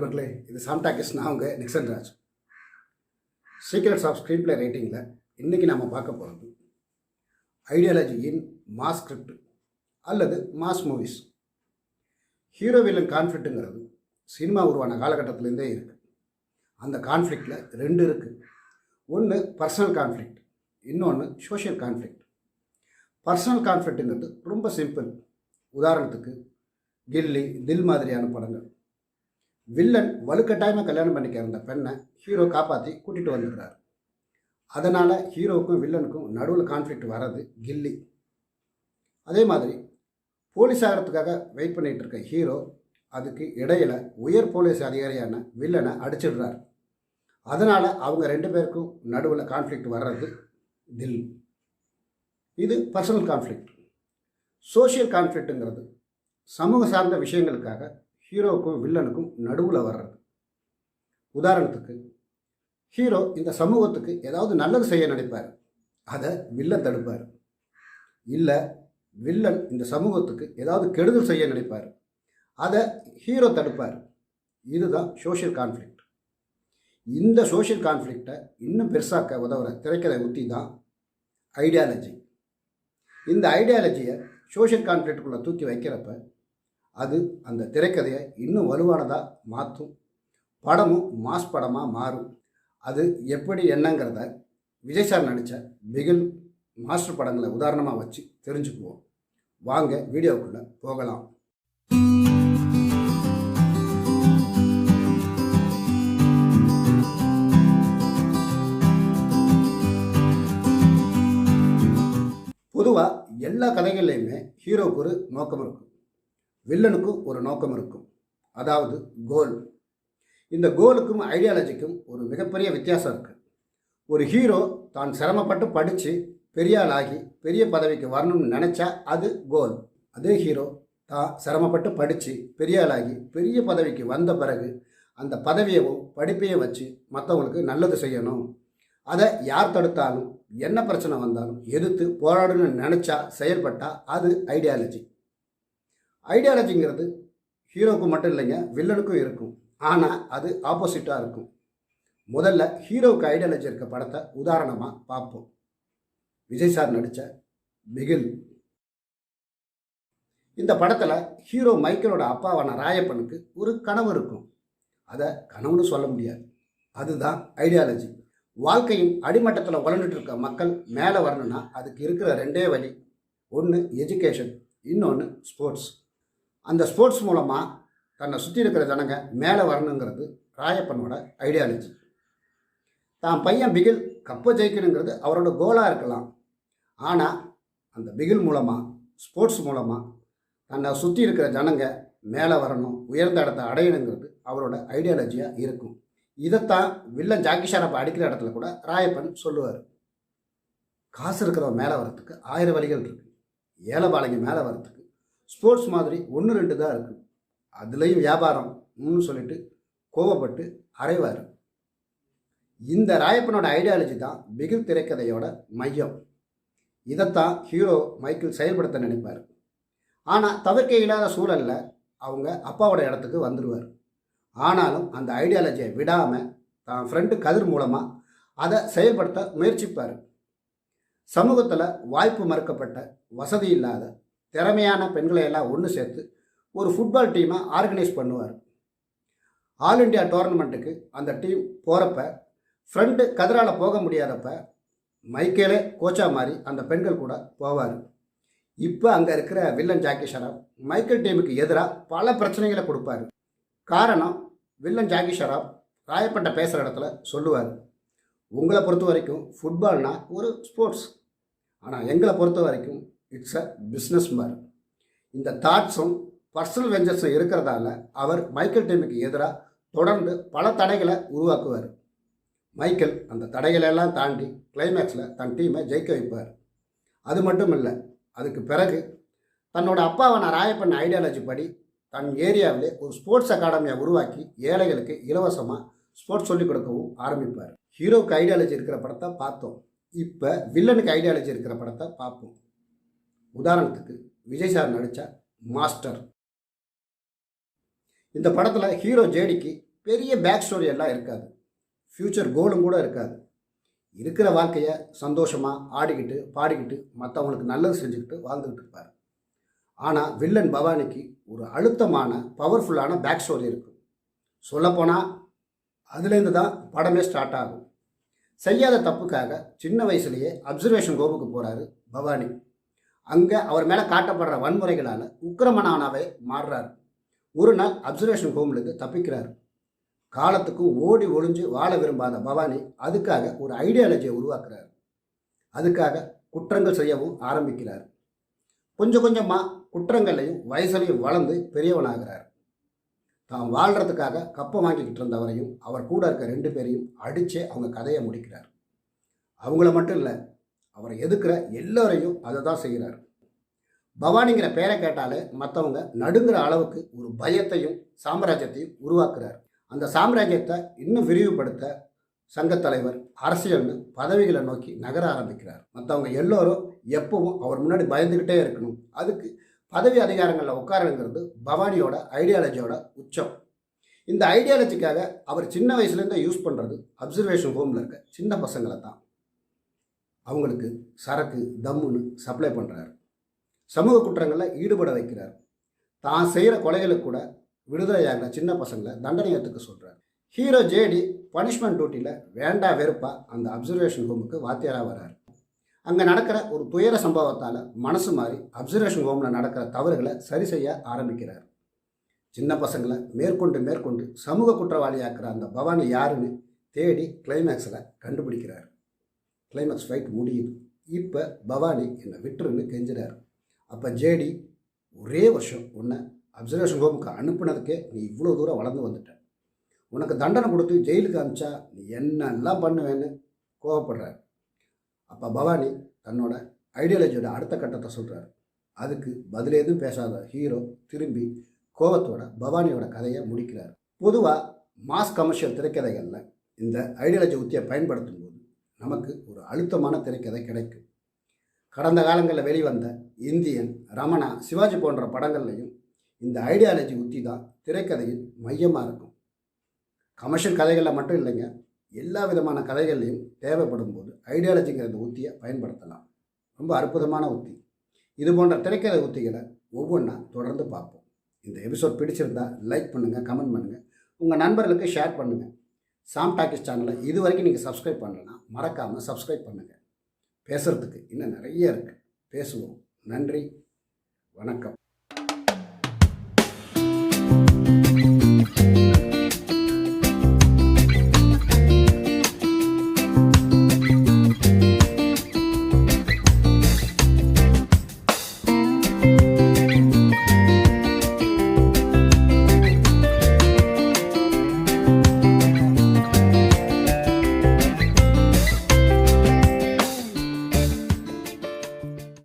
நண்பர்களே, இது சாம் டாக்கிஸ். நான் உங்கள் Nixon Raj. Secrets of screenplay ரைட்டிங்கில் இன்றைக்கி நாம் பார்க்க போகிறது ஐடியாலஜி இன் மாஸ் ஸ்கிரிப்ட் அல்லது மாஸ் மூவிஸ். ஹீரோ வில்லன் கான்ஃப்ளிக்ட்டுங்கிறது சினிமா உருவான காலகட்டத்திலேருந்தே இருக்குது. அந்த கான்ஃப்ளிக்டில் ரெண்டு இருக்குது. ஒன்று பர்சனல் கான்ஃப்ளிக்ட், இன்னொன்று சோஷியல் கான்ஃப்ளிக்ட். பர்சனல் கான்ஃப்ளிக்ட்டுங்கிறது ரொம்ப சிம்பிள். உதாரணத்துக்கு கில்லி, தில் மாதிரியான படங்கள். வில்லன் வலுக்கட்டாயமாக கல்யாணம் பண்ணிக்க இருந்த பெண்ணை ஹீரோ காப்பாற்றி கூட்டிகிட்டு வந்துடுறாரு. அதனால் ஹீரோவுக்கும் வில்லனுக்கும் நடுவில் கான்ஃப்ளிக்ட் வர்றது கில்லி. அதே மாதிரி போலீஸ் ஆகிறதுக்காக வெயிட் பண்ணிகிட்டு இருக்க ஹீரோ அதுக்கு இடையில் உயர் போலீஸ் அதிகாரியான வில்லனை அடிச்சிடுறார். அதனால் அவங்க ரெண்டு பேருக்கும் நடுவில் கான்ஃப்ளிக்ட் வர்றது தில். இது பர்சனல் கான்ஃப்ளிக்ட். சோஷியல் கான்ஃப்ளிக்ட்டுங்கிறது சமூக சார்ந்த விஷயங்களுக்காக ஹீரோவுக்கும் வில்லனுக்கும் நடுவில் வர்றது. உதாரணத்துக்கு ஹீரோ இந்த சமூகத்துக்கு ஏதாவது நல்லது செய்ய நினைப்பார், அதை வில்லன் தடுப்பார். இல்லை வில்லன் இந்த சமூகத்துக்கு ஏதாவது கெடுதல் செய்ய நினைப்பார், அதை ஹீரோ தடுப்பார். இதுதான் சோஷியல் கான்ஃப்ளிக்ட். இந்த சோஷியல் கான்ஃப்ளிக்டை இன்னும் பெருசாக்க உதவுற திரைக்கதை உத்தி தான் ஐடியாலஜி. இந்த ஐடியாலஜியை சோஷியல் கான்ஃப்ளிக்டுக்குள்ளே தூக்கி வைக்கிறப்ப அது அந்த திரைக்கதையை இன்னும் வலுவானதாக மாற்றும். படமும் மாஸ் படமாக மாறும். அது எப்படி என்னங்கிறத விஜய் சார் நடித்த பிகில் மாஸ்டர் படங்களை உதாரணமாக வச்சு தெரிஞ்சுக்குவோம். வாங்க வீடியோக்குள்ளே போகலாம். பொதுவாக எல்லா கதைகள்லையுமே ஹீரோவுக்கு ஒரு நோக்கம் இருக்கும், வில்லனுக்கும் ஒரு நோக்கம் இருக்கும். அதாவது கோல். இந்த கோலுக்கும் ஐடியாலஜிக்கும் ஒரு மிகப்பெரிய வித்தியாசம் இருக்குது. ஒரு ஹீரோ தான் சிரமப்பட்டு படித்து பெரிய ஆளாகி பெரிய பதவிக்கு வரணும்னு நினச்சா அது கோல். அதே ஹீரோ தான் சிரமப்பட்டு படித்து பெரிய ஆளாகி பெரிய பதவிக்கு வந்த பிறகு அந்த பதவியவும் படிப்பையும் வச்சு மற்றவங்களுக்கு நல்லது செய்யணும், அதை யார் தடுத்தாலும் என்ன பிரச்சனை வந்தாலும் எதிர்த்து போராடணும்னு நினச்சா செயல்பட்டால் அது ஐடியாலஜி. ஐடியாலஜிங்கிறது ஹீரோவுக்கு மட்டும் இல்லைங்க, வில்லனுக்கும் இருக்கும். ஆனால் அது ஆப்போசிட்டாக இருக்கும். முதல்ல ஹீரோவுக்கு ஐடியாலஜி இருக்க படத்தை உதாரணமாக பார்ப்போம். விஜய் சார் நடித்த பிகில். இந்த படத்தில் ஹீரோ மைக்கேலோட அப்பாவான ராயப்பனுக்கு ஒரு கனவு இருக்கும். அதை கனவுன்னு சொல்ல முடியாது, அதுதான் ஐடியாலஜி. வாழ்க்கையின் அடிமட்டத்தில் உழந்துட்டு இருக்க மக்கள் மேலே வரணும்னா அதுக்கு இருக்கிற ரெண்டே வழி. ஒன்று எஜுகேஷன், இன்னொன்று ஸ்போர்ட்ஸ். அந்த ஸ்போர்ட்ஸ் மூலமாக தன்னை சுற்றி இருக்கிற ஜனங்க மேலே வரணுங்கிறது ராயப்பனோட ஐடியாலஜி. தான் பையன் பிகில் கப்பை ஜெயிக்கணுங்கிறது அவரோட கோலாக இருக்கலாம். ஆனால் அந்த பிகில் மூலமாக, ஸ்போர்ட்ஸ் மூலமாக தன்னை சுற்றி இருக்கிற ஜனங்க மேலே வரணும், உயர்ந்த இடத்த அடையணுங்கிறது அவரோட ஐடியாலஜியாக இருக்கும். இதைத்தான் வில்லன் ஜாக்கி ஷாரப்பை அடிக்கிற இடத்துல கூட ராயப்பன் சொல்லுவார். காசு இருக்கிறவன் மேலே வரத்துக்கு 1000 வழிகள் இருக்குது. ஏழைபாளைங்க மேலே வரத்துக்கு ஸ்போர்ட்ஸ் மாதிரி 1-2 தான் இருக்குது. அதுலேயும் வியாபாரம்னு சொல்லிட்டு கோவப்பட்டு அறைவார். இந்த ராயப்பனோட ஐடியாலஜி தான் பிகில் திரைக்கதையோட மையம். இதைத்தான் ஹீரோ மைக்கேல் செயல்படுத்த நினைப்பார். ஆனால் தவிர்க்க இல்லாத சூழலில் அவங்க அப்பாவோட இடத்துக்கு வந்துடுவார். ஆனாலும் அந்த ஐடியாலஜியை விடாமல் தான் ஃப்ரெண்டு கதிர் மூலமாக அதை செயல்படுத்த முயற்சிப்பார். சமூகத்தில் வாய்ப்பு மறுக்கப்பட்ட, வசதி இல்லாத, திறமையான பெண்களை எல்லாம் ஒன்று சேர்த்து ஒரு ஃபுட்பால் டீமை ஆர்கனைஸ் பண்ணுவார். ஆல் இண்டியா டோர்னமெண்ட்டுக்கு அந்த டீம் போகிறப்ப ஃப்ரெண்டு கதிரால் போக முடியாதப்ப மைக்கேலே கோச்சா மாதிரி அந்த பெண்கள் கூட போவார். இப்போ அங்கே இருக்கிற வில்லன் ஜாக்கி ஷராப் மைக்கேல் டீமுக்கு எதிராக பல பிரச்சனைகளை கொடுப்பார். காரணம், வில்லன் ஜாக்கி ஷராப் ராயப்பட்ட பேசுகிற இடத்துல சொல்லுவார், உங்களை பொறுத்த வரைக்கும் ஃபுட்பால்னா ஒரு ஸ்போர்ட்ஸ், ஆனால் எங்களை பொறுத்த வரைக்கும் இட்ஸ் அ பிஸ்னஸ் மாதிரி. இந்த தாட்ஸும் பர்சனல் வெஞ்சர்ஸும் இருக்கிறதால அவர் மைக்கேல் டீமுக்கு எதிராக தொடர்ந்து பல தடைகளை உருவாக்குவார். மைக்கேல் அந்த தடைகளெல்லாம் தாண்டி கிளைமேக்ஸில் தன் டீமை ஜெயிக்க வைப்பார். அது மட்டும் இல்லை, அதுக்கு பிறகு தன்னோட அப்பாவான ராயப்பன் ஐடியாலஜி படி தன் ஏரியாவிலே ஒரு ஸ்போர்ட்ஸ் அகாடமியை உருவாக்கி ஏழைகளுக்கு இலவசமாக ஸ்போர்ட்ஸ் சொல்லிக் கொடுக்கவும் ஆரம்பிப்பார். ஹீரோவுக்கு ஐடியாலஜி இருக்கிற படத்தை பார்த்தோம். இப்போ வில்லனுக்கு ஐடியாலஜி இருக்கிற படத்தை பார்ப்போம். உதாரணத்துக்கு விஜய் சார் நடித்த மாஸ்டர். இந்த படத்தில் ஹீரோ ஜேடிக்கு பெரிய பேக் ஸ்டோரி எல்லாம் இருக்காது, ஃப்யூச்சர் கோலும் கூட இருக்காது. இருக்கிற வாழ்க்கையை சந்தோஷமாக ஆடிக்கிட்டு பாடிக்கிட்டு மற்றவங்களுக்கு நல்லது செஞ்சுக்கிட்டு வாழ்ந்துக்கிட்டு இருப்பார். ஆனால் வில்லன் பவானிக்கு ஒரு அழுத்தமான பவர்ஃபுல்லான பேக் ஸ்டோரி இருக்கும். சொல்லப்போனால் அதுலேருந்து தான் படமே ஸ்டார்ட் ஆகும். செய்யாத தப்புக்காக சின்ன வயசுலேயே அப்சர்வேஷன் ஹோமுக்கு போகிறாரு பவானி. அங்கே அவர் மேலே காட்டப்படுற வன்முறைகளால் உக்கிரமனானாவே மாறுறாரு. ஒரு நாள் அப்சர்வேஷன் ஹோம்லேருந்து தப்பிக்கிறார். காலத்துக்கும் ஓடி ஒளிஞ்சு வாழ விரும்பாத பவானி அதுக்காக ஒரு ஐடியாலஜியை உருவாக்குறார். அதுக்காக குற்றங்கள் செய்யவும் ஆரம்பிக்கிறார். கொஞ்சம் கொஞ்சமாக குற்றங்களையும் வயசுலையும் வளர்ந்து பெரியவனாகிறார். தான் வாழ்கிறதுக்காக கப்பை வாங்கிக்கிட்டு இருந்தவரையும் அவர் கூட இருக்க 2 பேரையும் அடித்தே அவங்க கதையை முடிக்கிறார். அவங்கள மட்டும் இல்லை, அவரை எதுக்குற எல்லோரையும் அதை தான் செய்கிறார். பவானிங்கிற பேரை கேட்டாலே மற்றவங்க நடுங்கிற அளவுக்கு ஒரு பயத்தையும் சாம்ராஜ்யத்தையும் உருவாக்குறார். அந்த சாம்ராஜ்யத்தை இன்னும் விரிவுபடுத்த சங்கத்தலைவர், அரசியல்னு பதவிகளை நோக்கி நகர ஆரம்பிக்கிறார். மற்றவங்க எல்லோரும் எப்பவும் அவர் முன்னாடி பயந்துக்கிட்டே இருக்கணும். அதுக்கு பதவி அதிகாரங்களில் உட்காரங்கிறது பவானியோட ஐடியாலஜியோட உச்சம். இந்த ஐடியாலஜிக்காக அவர் சின்ன வயசுலேருந்தே யூஸ் பண்ணுறது அப்சர்வேஷன் ஹோமில் இருக்க சின்ன பசங்களை தான். அவங்களுக்கு சரக்கு தம்முன்னு சப்ளை பண்ணுறாரு. சமூக குற்றங்களில் ஈடுபட வைக்கிறார். தான் செய்கிற கொலைகளுக்கு கூட விடுதலையாகிற சின்ன பசங்களை தண்டனை ஏற்றுக்க சொல்கிறார். ஹீரோ ஜேடி பனிஷ்மெண்ட் டியூட்டியில் வேண்டா வெறுப்பாக அந்த அப்சர்வேஷன் ஹோமுக்கு வாத்தியாராக வர்றார். அங்கே நடக்கிற ஒரு துயர சம்பவத்தால் மனசு மாறி அப்சர்வேஷன் ஹோமில் நடக்கிற தவறுகளை சரி செய்ய ஆரம்பிக்கிறார். சின்ன பசங்களை மேற்கொண்டு சமூக குற்றவாளியாக்குற அந்த பவானி யாருன்னு தேடி கிளைமேக்ஸில் கண்டுபிடிக்கிறார். கிளைமேக்ஸ் ஃபைட் முடியுது. இப்போ பவானி என்னை விட்டுருன்னு கெஞ்சுறார். அப்போ ஜேடி, ஒரே வருஷம் உன்னை அப்சர்வேஷன் ஹோமுக்கு அனுப்புனதுக்கே நீ இவ்வளோ தூரம் வளர்ந்து வந்துட்ட, உனக்கு தண்டனை கொடுத்து ஜெயிலுக்கு அனுப்பிச்சா நீ என்னெல்லாம் பண்ணுவேன்னு கோவப்படுறார். அப்போ பவானி தன்னோட ஐடியாலஜியோட அடுத்த கட்டத்தை சொல்கிறார். அதுக்கு பதில் எதுவும் பேசாத ஹீரோ திரும்பி கோவத்தோட பவானியோட கதையை முடிக்கிறார். பொதுவாக மாஸ் கமர்ஷியல் திரைக்கதைகளில் இந்த ஐடியாலஜி உத்தியை பயன்படுத்தும் போது நமக்கு ஒரு அழுத்தமான திரைக்கதை கிடைக்கும். கடந்த காலங்களில் வெளிவந்த இந்தியன், ரமணா, சிவாஜி போன்ற படங்கள்லையும் இந்த ஐடியாலஜி உத்தி தான் திரைக்கதையின் மையமாக இருக்கும். கமர்ஷியல் கதைகளில் மட்டும் இல்லைங்க, எல்லா விதமான கதைகள்லையும் தேவைப்படும் போது ஐடியாலஜிங்கிற இந்த உத்தியை பயன்படுத்தலாம். ரொம்ப அற்புதமான உத்தி. இது போன்ற திரைக்கதை உத்திகளை ஒவ்வொன்றா தொடர்ந்து பார்ப்போம். இந்த எபிசோட் பிடிச்சிருந்தா லைக் பண்ணுங்கள், கமெண்ட் பண்ணுங்கள், உங்கள் நண்பர்களுக்கு ஷேர் பண்ணுங்கள். சாம் டாக்கிஸ் சேனலை இது வரைக்கும் நீங்கள் சப்ஸ்கிரைப் பண்ணலைன்னா மறக்காமல் சப்ஸ்கிரைப் பண்ணுங்கள். பேசுகிறதுக்கு இன்னும் நிறைய இருக்குது, பேசுவோம். நன்றி, வணக்கம்.